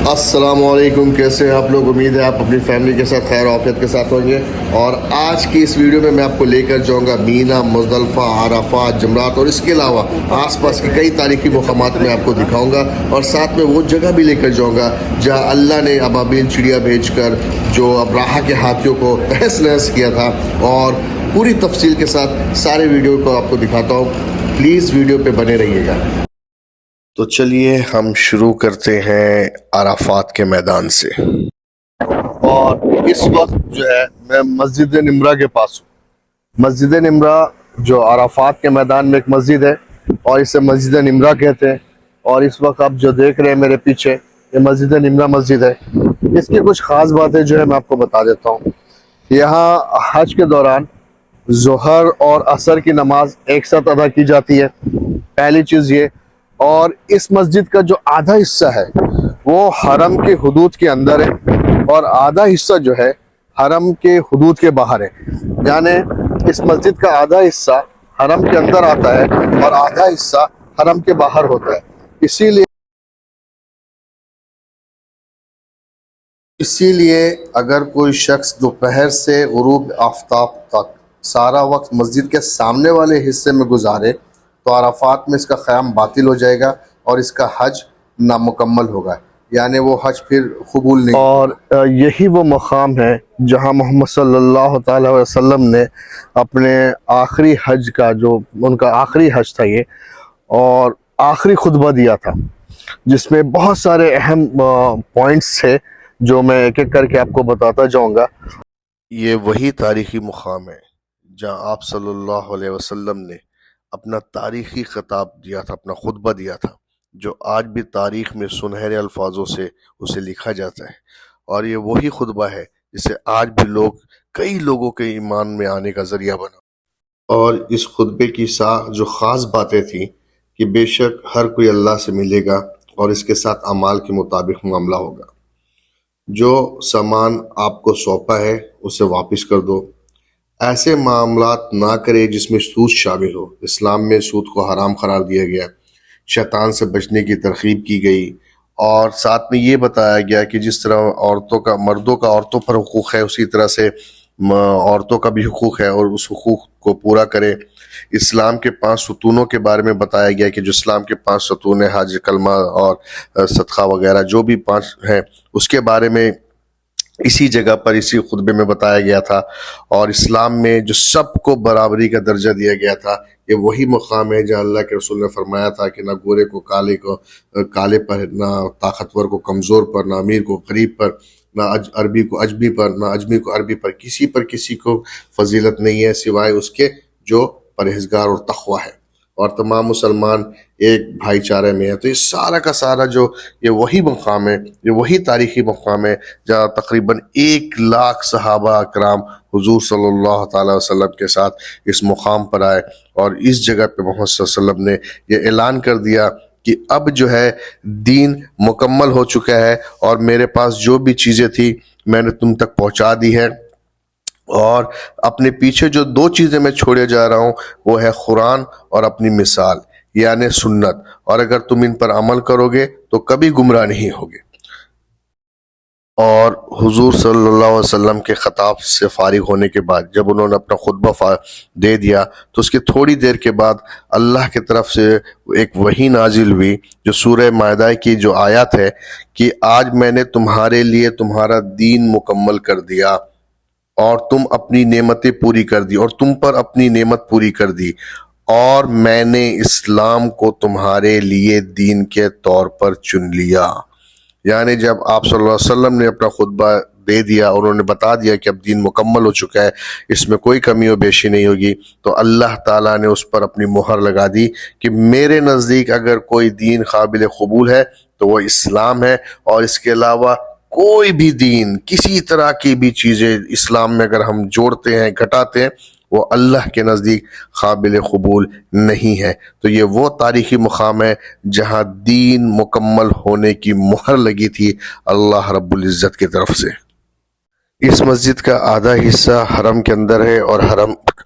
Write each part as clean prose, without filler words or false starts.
السلام علیکم، کیسے ہیں آپ لوگ؟ امید ہے آپ اپنی فیملی کے ساتھ خیر و عافیت کے ساتھ ہوں گے۔ اور آج کی اس ویڈیو میں میں آپ کو لے کر جاؤں گا مینا، مزدلفہ، عرفات، جمرات اور اس کے علاوہ آس پاس کے کئی تاریخی مقامات میں آپ کو دکھاؤں گا، اور ساتھ میں وہ جگہ بھی لے کر جاؤں گا جہاں اللہ نے ابابیل چڑیا بھیج کر جو ابراہا کے ہاتھیوں کو تہس نہس کیا تھا، اور پوری تفصیل کے ساتھ سارے ویڈیو کو آپ کو دکھاتا ہوں۔ پلیز ویڈیو پہ بنے رہیے گا۔ تو چلیے ہم شروع کرتے ہیں عرفات کے میدان سے۔ اور اس وقت جو ہے میں مسجد نمرہ کے پاس ہوں۔ مسجد نمرہ جو عرفات کے میدان میں ایک مسجد ہے، اور اسے مسجد نمرہ کہتے ہیں۔ اور اس وقت آپ جو دیکھ رہے ہیں میرے پیچھے، یہ مسجد نمرہ مسجد ہے۔ اس کی کچھ خاص باتیں جو ہے میں آپ کو بتا دیتا ہوں۔ یہاں حج کے دوران ظہر اور عصر کی نماز ایک ساتھ ادا کی جاتی ہے، پہلی چیز یہ۔ اور اس مسجد کا جو آدھا حصہ ہے وہ حرم کے حدود کے اندر ہے، اور آدھا حصہ جو ہے حرم کے حدود کے باہر ہے۔ یعنی اس مسجد کا آدھا حصہ حرم کے اندر آتا ہے اور آدھا حصہ حرم کے باہر ہوتا ہے۔ اسی لیے اگر کوئی شخص دوپہر سے غروب آفتاب تک سارا وقت مسجد کے سامنے والے حصے میں گزارے تو عرفات میں اس کا قیام باطل ہو جائے گا اور اس کا حج نامکمل ہوگا، یعنی وہ حج پھر قبول نہیں۔ اور یہی وہ مقام ہے جہاں محمد صلی اللہ تعالی وسلم نے اپنے آخری حج کا، جو ان کا آخری حج تھا یہ، اور آخری خطبہ دیا تھا، جس میں بہت سارے اہم پوائنٹس تھے جو میں ایک ایک کر کے آپ کو بتاتا جاؤں گا۔ یہ وہی تاریخی مقام ہے جہاں آپ صلی اللہ علیہ وسلم نے اپنا تاریخی خطاب دیا تھا، اپنا خطبہ دیا تھا، جو آج بھی تاریخ میں سنہرے الفاظوں سے اسے لکھا جاتا ہے۔ اور یہ وہی خطبہ ہے جسے آج بھی کئی لوگوں کے ایمان میں آنے کا ذریعہ بنا۔ اور اس خطبے کی جو خاص باتیں تھیں کہ بے شک ہر کوئی اللہ سے ملے گا اور اس کے ساتھ اعمال کے مطابق معاملہ ہوگا۔ جو سامان آپ کو سونپا ہے اسے واپس کر دو۔ ایسے معاملات نہ کرے جس میں سود شامل ہو۔ اسلام میں سود کو حرام قرار دیا گیا، شیطان سے بچنے کی ترغیب کی گئی، اور ساتھ میں یہ بتایا گیا کہ جس طرح مردوں کا عورتوں پر حقوق ہے، اسی طرح سے عورتوں کا بھی حقوق ہے، اور اس حقوق کو پورا کرے۔ اسلام کے 5 ستونوں کے بارے میں بتایا گیا کہ جو اسلام کے 5 ستون ہیں، حج، کلمہ اور صدقہ وغیرہ، جو بھی 5 ہیں، اس کے بارے میں اسی جگہ پر اسی خطبے میں بتایا گیا تھا۔ اور اسلام میں جو سب کو برابری کا درجہ دیا گیا تھا، یہ وہی مقام ہے جہاں اللہ کے رسول نے فرمایا تھا کہ نہ گورے کو کالے پر، نہ طاقتور کو کمزور پر، نہ امیر کو غریب پر، نہ عربی کو اجمی پر، نہ اجمی کو عربی پر کسی کو فضیلت نہیں ہے سوائے اس کے جو پرہیزگار اور تقوی ہے، اور تمام مسلمان ایک بھائی چارے میں ہے۔ تو یہ سارا کا سارا یہ وہی مقام ہے، یہ وہی تاریخی مقام ہے جہاں تقریباً 1,00,000 صحابہ اکرام حضور صلی اللہ تعالی وسلم کے ساتھ اس مقام پر آئے، اور اس جگہ پہ محمد صلی اللہ علیہ وسلم نے یہ اعلان کر دیا کہ اب جو ہے دین مکمل ہو چکا ہے، اور میرے پاس جو بھی چیزیں تھی میں نے تم تک پہنچا دی ہے، اور اپنے پیچھے جو 2 چیزیں میں چھوڑے جا رہا ہوں وہ ہے قرآن اور اپنی مثال، یعنی سنت، اور اگر تم ان پر عمل کرو گے تو کبھی گمراہ نہیں ہوگے۔ اور حضور صلی اللہ علیہ وسلم کے خطاب سے فارغ ہونے کے بعد جب انہوں نے اپنا خطبہ دے دیا تو اس کے تھوڑی دیر کے بعد اللہ کی طرف سے ایک وحی نازل ہوئی، جو سورہ مائدہ کی جو آیت ہے کہ آج میں نے تمہارے لیے تمہارا دین مکمل کر دیا، اور تم اپنی نعمتیں پوری کر دی، اور تم پر اپنی نعمت پوری کر دی، اور میں نے اسلام کو تمہارے لیے دین کے طور پر چن لیا۔ یعنی جب آپ صلی اللہ علیہ وسلم نے اپنا خطبہ دے دیا اور انہوں نے بتا دیا کہ اب دین مکمل ہو چکا ہے، اس میں کوئی کمی و بیشی نہیں ہوگی، تو اللہ تعالیٰ نے اس پر اپنی مہر لگا دی کہ میرے نزدیک اگر کوئی دین قابل قبول ہے تو وہ اسلام ہے، اور اس کے علاوہ کوئی بھی دین، کسی طرح کی بھی چیزیں اسلام میں اگر ہم جوڑتے ہیں، گھٹاتے ہیں، وہ اللہ کے نزدیک قابل قبول نہیں ہے۔ تو یہ وہ تاریخی مقام ہے جہاں دین مکمل ہونے کی مہر لگی تھی اللہ رب العزت کی طرف سے۔ اس مسجد کا آدھا حصہ حرم کے اندر ہے اور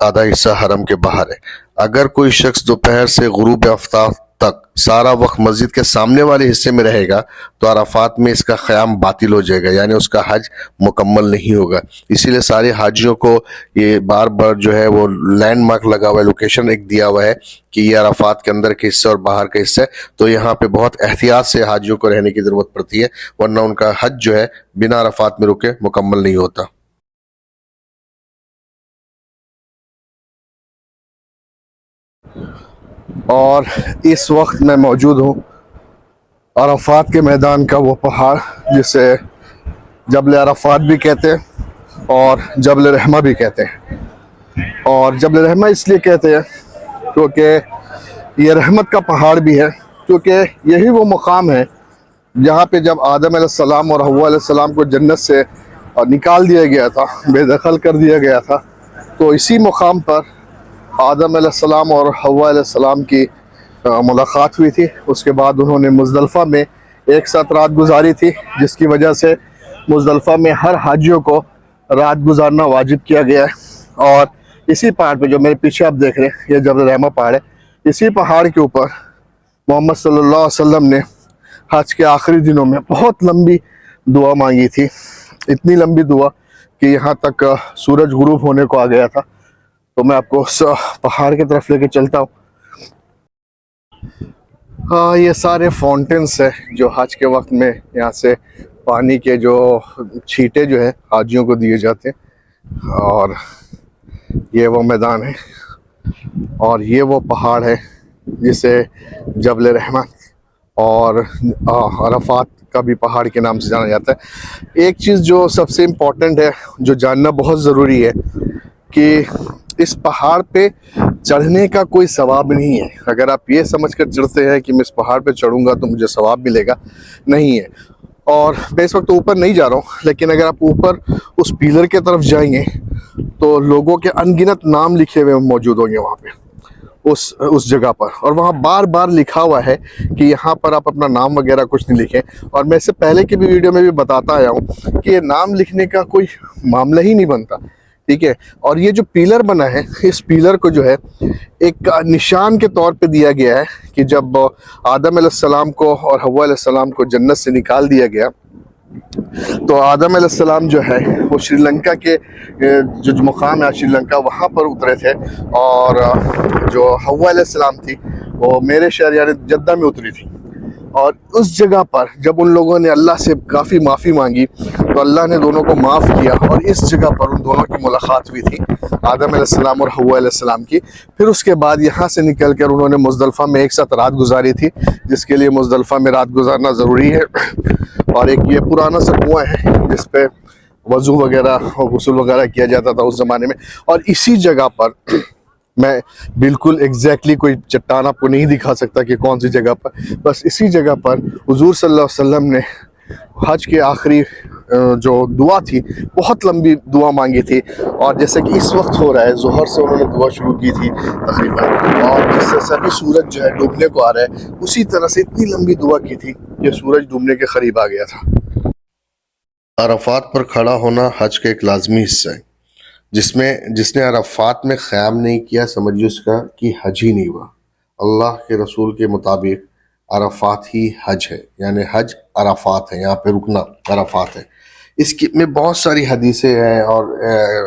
آدھا حصہ حرم کے باہر ہے۔ اگر کوئی شخص دوپہر سے غروب آفتاب تک سارا وقت مسجد کے سامنے والے حصے میں رہے گا تو عرفات میں اس کا قیام باطل ہو جائے گا، یعنی اس کا حج مکمل نہیں ہوگا۔ اسی لیے سارے حاجیوں کو یہ بار بار جو ہے وہ لینڈ مارک لگا ہوا ہے، لوکیشن ایک دیا ہوا ہے کہ یہ عرفات کے اندر کے حصے اور باہر کا حصہ ہے، تو یہاں پہ بہت احتیاط سے حاجیوں کو رہنے کی ضرورت پڑتی ہے، ورنہ ان کا حج جو ہے بنا عرفات میں رکے مکمل نہیں ہوتا۔ اور اس وقت میں موجود ہوں عرفات کے میدان کا وہ پہاڑ جسے جبل عرفات بھی کہتے ہیں اور جبل رحمہ بھی کہتے ہیں۔ اور جبل رحمہ اس لیے کہتے ہیں کیونکہ یہ رحمت کا پہاڑ بھی ہے، کیونکہ یہی وہ مقام ہے جہاں پہ جب آدم علیہ السلام اور حوا علیہ السلام کو جنت سے نکال دیا گیا تھا، بے دخل کر دیا گیا تھا، تو اسی مقام پر آدم علیہ السلام اور حوا علیہ السلام کی ملاقات ہوئی تھی۔ اس کے بعد انہوں نے مزدلفہ میں ایک ساتھ رات گزاری تھی، جس کی وجہ سے مزدلفہ میں ہر حاجیوں کو رات گزارنا واجب کیا گیا ہے۔ اور اسی پہاڑ پہ جو میرے پیچھے آپ دیکھ رہے ہیں، یہ جبل رحمہ پہاڑ ہے، اسی پہاڑ کے اوپر محمد صلی اللہ علیہ وسلم نے حج کے آخری دنوں میں بہت لمبی دعا مانگی تھی، اتنی لمبی دعا کہ یہاں تک سورج غروب ہونے کو آ گیا تھا۔ تو میں آپ کو اس پہاڑ کی طرف لے کے چلتا ہوں۔ یہ سارے فاؤنٹینس ہیں جو حج کے وقت میں یہاں سے پانی کے جو چھینٹے جو ہے حاجیوں کو دیے جاتے ہیں، اور یہ وہ میدان ہے اور یہ وہ پہاڑ ہے جسے جبل رحمت اور عرفات کا بھی پہاڑ کے نام سے جانا جاتا ہے۔ ایک چیز جو سب سے امپورٹنٹ ہے، جو جاننا بہت ضروری ہے، کہ اس پہاڑ پہ چڑھنے کا کوئی ثواب نہیں ہے۔ اگر آپ یہ سمجھ کر چڑھتے ہیں کہ میں اس پہاڑ پہ چڑھوں گا تو مجھے ثواب ملے گا، نہیں ہے۔ اور میں اس وقت اوپر نہیں جا رہا ہوں، لیکن اگر آپ اوپر اس پیلر کے طرف جائیں گے تو لوگوں کے ان گنت نام لکھے ہوئے موجود ہوں گے وہاں پہ، اس جگہ پر، اور وہاں بار بار لکھا ہوا ہے کہ یہاں پر آپ اپنا نام وغیرہ کچھ نہیں لکھیں۔ اور میں اس سے پہلے کی بھی ویڈیو میں بھی بتاتا آیا ہوں کہ یہ نام لکھنے کا کوئی معاملہ ہی نہیں بنتا، ٹھیک ہے۔ اور یہ جو پیلر بنا ہے، اس پیلر کو جو ہے ایک نشان کے طور پہ دیا گیا ہے کہ جب آدم علیہ السلام کو اور حوا علیہ السلام کو جنت سے نکال دیا گیا تو آدم علیہ السلام جو ہے وہ سری لنکا کے جو مقام ہے سری لنکا، وہاں پر اترے تھے، اور جو حوا علیہ السلام تھی وہ میرے شہر یعنی جدہ میں اتری تھی۔ اور اس جگہ پر جب ان لوگوں نے اللہ سے کافی معافی مانگی تو اللہ نے دونوں کو معاف کیا، اور اس جگہ پر ان دونوں کی ملاقات ہوئی تھی، آدم علیہ السلام اور حوا علیہ السلام کی۔ پھر اس کے بعد یہاں سے نکل کر انہوں نے مزدلفہ میں ایک ساتھ رات گزاری تھی، جس کے لیے مزدلفہ میں رات گزارنا ضروری ہے۔ اور ایک یہ پرانا سا کنواں ہے جس پہ وضو وغیرہ اور غسل وغیرہ کیا جاتا تھا اس زمانے میں۔ اور اسی جگہ پر میں بالکل ایگزیکٹلی کوئی چٹان آپ کو نہیں دکھا سکتا کہ کون سی جگہ پر، بس اسی جگہ پر حضور صلی اللہ علیہ وسلم نے حج کے آخری جو دعا تھی، بہت لمبی دعا مانگی تھی، اور جیسے کہ اس وقت ہو رہا ہے، ظہر سے انہوں نے دعا شروع کی تھی تقریباً، اور جس سے سبھی سورج جو ہے ڈوبنے کو آ رہا ہے، اسی طرح سے اتنی لمبی دعا کی تھی کہ سورج ڈوبنے کے قریب آ گیا تھا۔ عرفات پر کھڑا ہونا حج کا ایک لازمی حصہ ہے، جس نے عرفات میں قیام نہیں کیا، سمجھیے اس کا کہ حج ہی نہیں ہوا۔ اللہ کے رسول کے مطابق عرفات ہی حج ہے، یعنی حج عرفات ہے، یہاں پہ رکنا عرفات ہے۔ اس کی میں بہت ساری حدیثیں ہیں، اور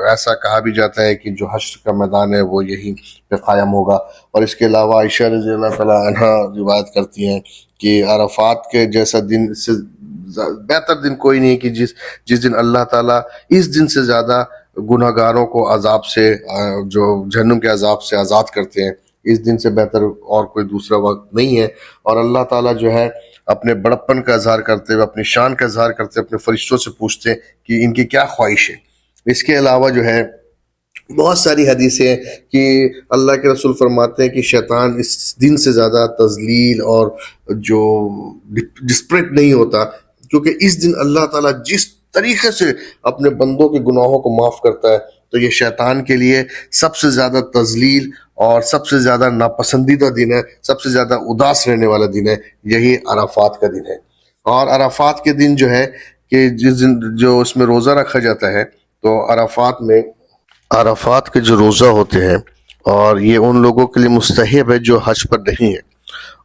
ایسا کہا بھی جاتا ہے کہ جو حشر کا میدان ہے وہ یہی پہ قائم ہوگا۔ اور اس کے علاوہ عائشہ رضی اللہ تعالیٰ عنہ روایت کرتی ہیں کہ عرفات کے جیسا دن سے بہتر دن کوئی نہیں کہ جس دن اللہ تعالیٰ اس دن سے زیادہ گناہ گاروں کو عذاب سے، جو جہنم کے عذاب سے آزاد کرتے ہیں، اس دن سے بہتر اور کوئی دوسرا وقت نہیں ہے۔ اور اللہ تعالیٰ جو ہے اپنے بڑپن کا اظہار کرتے ہوئے، اپنی شان کا اظہار کرتے ہوئے اپنے فرشتوں سے پوچھتے ہیں کہ ان کی کیا خواہش ہے۔ اس کے علاوہ جو ہے بہت ساری حدیثیں ہیں کہ اللہ کے رسول فرماتے ہیں کہ شیطان اس دن سے زیادہ تذلیل اور جو ڈسپریٹ نہیں ہوتا، کیونکہ اس دن اللہ تعالیٰ جس طریقے سے اپنے بندوں کے گناہوں کو معاف کرتا ہے، تو یہ شیطان کے لیے سب سے زیادہ تذلیل اور سب سے زیادہ ناپسندیدہ دن ہے، سب سے زیادہ اداس رہنے والا دن ہے، یہی عرفات کا دن ہے۔ اور عرفات کے دن جو ہے کہ جس دن جو اس میں روزہ رکھا جاتا ہے، تو عرفات کے جو روزہ ہوتے ہیں، اور یہ ان لوگوں کے لیے مستحب ہے جو حج پر نہیں ہے،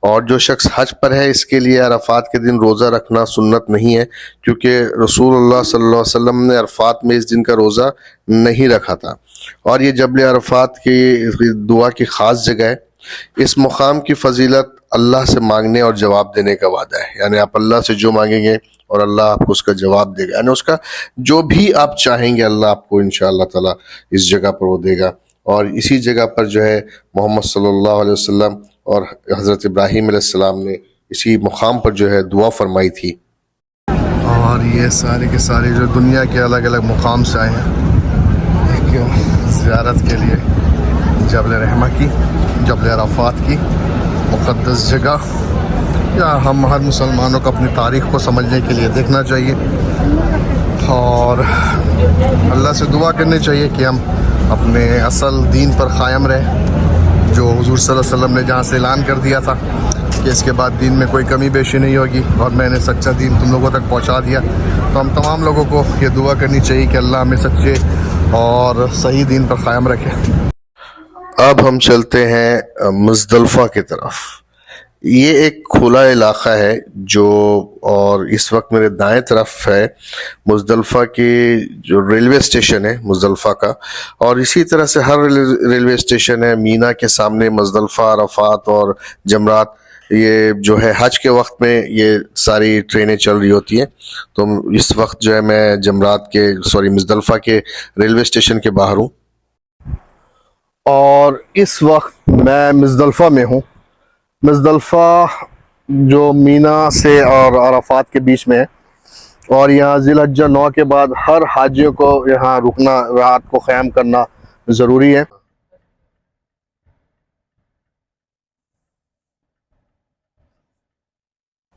اور جو شخص حج پر ہے اس کے لیے عرفات کے دن روزہ رکھنا سنت نہیں ہے، کیونکہ رسول اللہ صلی اللہ علیہ وسلم نے عرفات میں اس دن کا روزہ نہیں رکھا تھا۔ اور یہ جبل عرفات کی دعا کی خاص جگہ ہے۔ اس مقام کی فضیلت اللہ سے مانگنے اور جواب دینے کا وعدہ ہے، یعنی آپ اللہ سے جو مانگیں گے اور اللہ آپ کو اس کا جواب دے گا، یعنی اس کا جو بھی آپ چاہیں گے اللہ آپ کو انشاءاللہ تعالی اس جگہ پر وہ دے گا۔ اور اسی جگہ پر جو ہے محمد صلی اللہ علیہ وسلم اور حضرت ابراہیم علیہ السلام نے اسی مقام پر جو ہے دعا فرمائی تھی۔ اور یہ سارے کے سارے جو دنیا کے الگ الگ مقام سے آئے ہیں زیارت کے لیے جبل رحمہ کی، جبل عرفات کی مقدس جگہ، یا ہم ہر مسلمانوں کو اپنی تاریخ کو سمجھنے کے لیے دیکھنا چاہیے اور اللہ سے دعا کرنی چاہیے کہ ہم اپنے اصل دین پر قائم رہیں، جو حضور صلی اللہ علیہ وسلم نے جہاں سے اعلان کر دیا تھا کہ اس کے بعد دین میں کوئی کمی بیشی نہیں ہوگی اور میں نے سچا دین تم لوگوں تک پہنچا دیا۔ تو ہم تمام لوگوں کو یہ دعا کرنی چاہیے کہ اللہ ہمیں سچے اور صحیح دین پر قائم رکھے۔ اب ہم چلتے ہیں مزدلفہ کی طرف۔ یہ ایک کھلا علاقہ ہے جو، اور اس وقت میرے دائیں طرف ہے مزدلفہ کی جو ریلوے اسٹیشن ہے مزدلفہ کا، اور اسی طرح سے ہر ریلوے اسٹیشن ہے مینا کے سامنے مزدلفہ، عرفات اور جمرات، یہ جو ہے حج کے وقت میں یہ ساری ٹرینیں چل رہی ہوتی ہیں۔ تو اس وقت جو ہے میں جمرات کے مزدلفہ کے ریلوے اسٹیشن کے باہر ہوں، اور اس وقت میں مزدلفہ میں ہوں۔ مزدلفہ جو مینا سے اور عرفات کے بیچ میں ہے، اور یہاں ذی الحجہ 9 کے بعد ہر حاجیوں کو یہاں رکنا، رات کو قیام کرنا ضروری ہے۔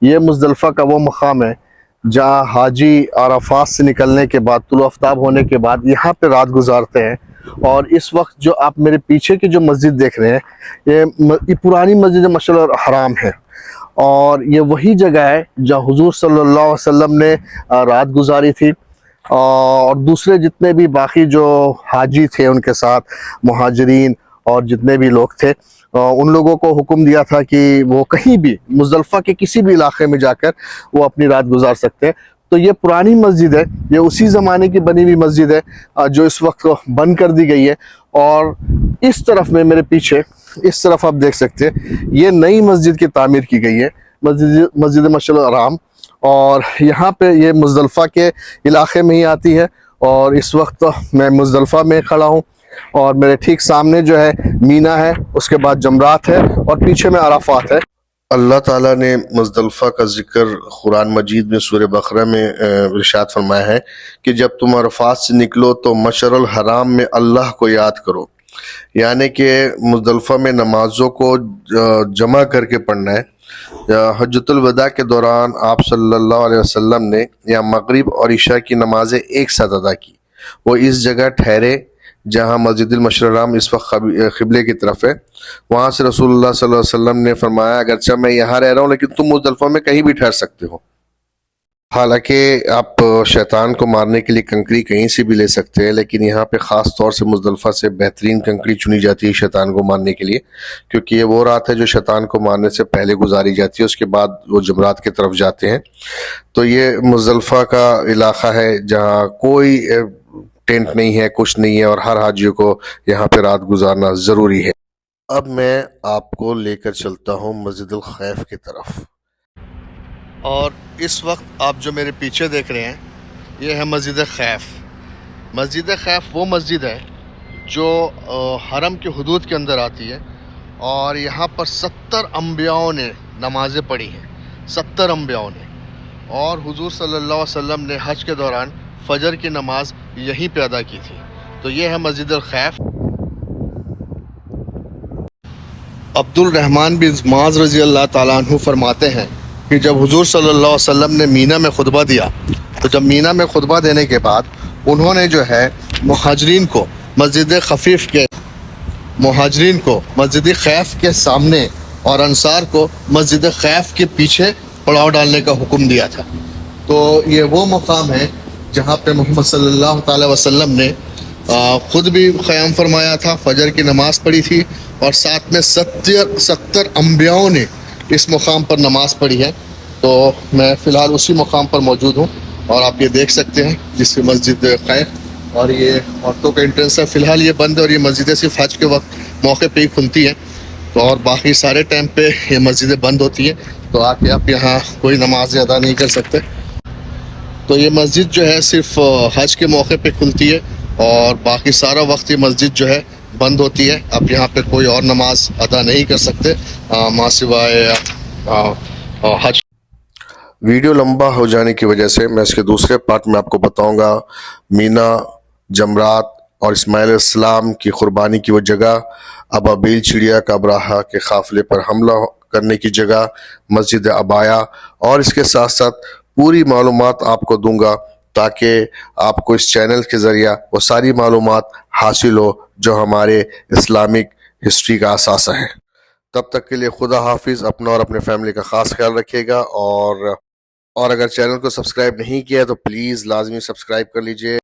یہ مزدلفہ کا وہ مقام ہے جہاں حاجی عرفات سے نکلنے کے بعد، طلوع آفتاب ہونے کے بعد یہاں پہ رات گزارتے ہیں۔ اور اس وقت جو آپ میرے پیچھے کی جو مسجد دیکھ رہے ہیں یہ پرانی مسجد مشعر الحرام ہے، اور یہ وہی جگہ ہے جہاں حضور صلی اللہ علیہ وسلم نے رات گزاری تھی، اور دوسرے جتنے بھی باقی جو حاجی تھے ان کے ساتھ مہاجرین اور جتنے بھی لوگ تھے، ان لوگوں کو حکم دیا تھا کہ وہ کہیں بھی مزدلفہ کے کسی بھی علاقے میں جا کر وہ اپنی رات گزار سکتے ہیں۔ تو یہ پرانی مسجد ہے، یہ اسی زمانے کی بنی ہوئی مسجد ہے جو اس وقت بند کر دی گئی ہے۔ اور اس طرف میں میرے پیچھے اس طرف آپ دیکھ سکتے ہیں یہ نئی مسجد کی تعمیر کی گئی ہے، مسجد مشعر الحرام، اور یہاں پہ یہ مزدلفہ کے علاقے میں ہی آتی ہے۔ اور اس وقت میں مزدلفہ میں کھڑا ہوں، اور میرے ٹھیک سامنے جو ہے مینا ہے، اس کے بعد جمرات ہے، اور پیچھے میں عرفات ہے۔ اللہ تعالیٰ نے مزدلفہ کا ذکر قرآن مجید میں سورہ بقرہ میں ارشاد فرمایا ہے کہ جب تم عرفات سے نکلو تو مشعر الحرام میں اللہ کو یاد کرو، یعنی کہ مزدلفہ میں نمازوں کو جمع کر کے پڑھنا ہے۔ حجۃ الوداع کے دوران آپ صلی اللہ علیہ وسلم نے یہاں مغرب اور عشاء کی نمازیں ایک ساتھ ادا کی۔ وہ اس جگہ ٹھہرے جہاں مسجد المشعر الحرام اس وقت قبلے کی طرف ہے۔ وہاں سے رسول اللہ صلی اللہ علیہ وسلم نے فرمایا اگرچہ میں یہاں رہ رہا ہوں لیکن تم مزدلفہ میں کہیں بھی ٹھہر سکتے ہو۔ حالانکہ آپ شیطان کو مارنے کے لیے کنکری کہیں سے بھی لے سکتے ہیں، لیکن یہاں پہ خاص طور سے مزدلفہ سے بہترین کنکری چنی جاتی ہے شیطان کو مارنے کے لیے، کیونکہ یہ وہ رات ہے جو شیطان کو مارنے سے پہلے گزاری جاتی ہے، اس کے بعد وہ جمرات کی طرف جاتے ہیں۔ تو یہ مزدلفہ کا علاقہ ہے جہاں کوئی ٹینٹ نہیں ہے، کچھ نہیں ہے، اور ہر حاجیوں کو یہاں پہ رات گزارنا ضروری ہے۔ اب میں آپ کو لے کر چلتا ہوں مسجد الخیف کی طرف، اور اس وقت آپ جو میرے پیچھے دیکھ رہے ہیں یہ ہے مسجد خیف۔ مسجد خیف وہ مسجد ہے جو حرم کے حدود کے اندر آتی ہے، اور یہاں پر 70 انبیاؤں نے نمازیں پڑھی ہیں، 70 انبیاؤں نے، اور حضور صلی اللہ علیہ وسلم نے حج کے دوران فجر کی نماز یہیں پہ ادا کی تھی۔ تو یہ ہے مسجد الخیف۔ عبد الرحمن بن معاذ رضی اللہ تعالیٰ عنہ فرماتے ہیں کہ جب حضور صلی اللہ علیہ وسلم نے مینا میں خطبہ دیا، تو جب مینا میں خطبہ دینے کے بعد انہوں نے جو ہے مہاجرین کو مسجد خیف کے سامنے اور انصار کو مسجد خیف کے پیچھے پڑاؤ ڈالنے کا حکم دیا تھا۔ تو یہ وہ مقام ہے جہاں پہ محمد صلی اللہ تعالی وسلم نے خود بھی قیام فرمایا تھا، فجر کی نماز پڑھی تھی، اور ساتھ میں 70 انبیاؤں نے اس مقام پر نماز پڑھی ہے، تو میں فی الحال اسی مقام پر موجود ہوں، اور آپ یہ دیکھ سکتے ہیں جس کی مسجد خیر، اور یہ عورتوں کا انٹرنس ہے، فی الحال یہ بند ہے، اور یہ مسجدیں صرف حج کے وقت موقع پہ ہی کھلتی ہیں، تو اور باقی سارے ٹائم پہ یہ مسجدیں بند ہوتی ہیں، تو آ کے آپ یہاں کوئی نماز ادا نہیں کر سکتے۔ تو یہ مسجد جو ہے صرف حج کے موقع پہ کھلتی ہے، اور باقی سارا وقت یہ مسجد جو ہے بند ہوتی ہے، آپ یہاں پہ کوئی اور نماز ادا نہیں کر سکتے ماں سوائے حج۔ ویڈیو لمبا ہو جانے کی وجہ سے میں اس کے دوسرے پارٹ میں آپ کو بتاؤں گا مینا، جمرات اور اسماعیل علیہ السلام کی قربانی کی وہ جگہ، ابابیل چڑیا کا ابراہا کے قافلے پر حملہ کرنے کی جگہ، مسجد ابایا، اور اس کے ساتھ ساتھ پوری معلومات آپ کو دوں گا تاکہ آپ کو اس چینل کے ذریعہ وہ ساری معلومات حاصل ہو جو ہمارے اسلامک ہسٹری کا اثاثہ ہے۔ تب تک کے لیے خدا حافظ، اپنا اور اپنے فیملی کا خاص خیال رکھیے گا، اور اگر چینل کو سبسکرائب نہیں کیا ہے تو پلیز لازمی سبسکرائب کر لیجئے۔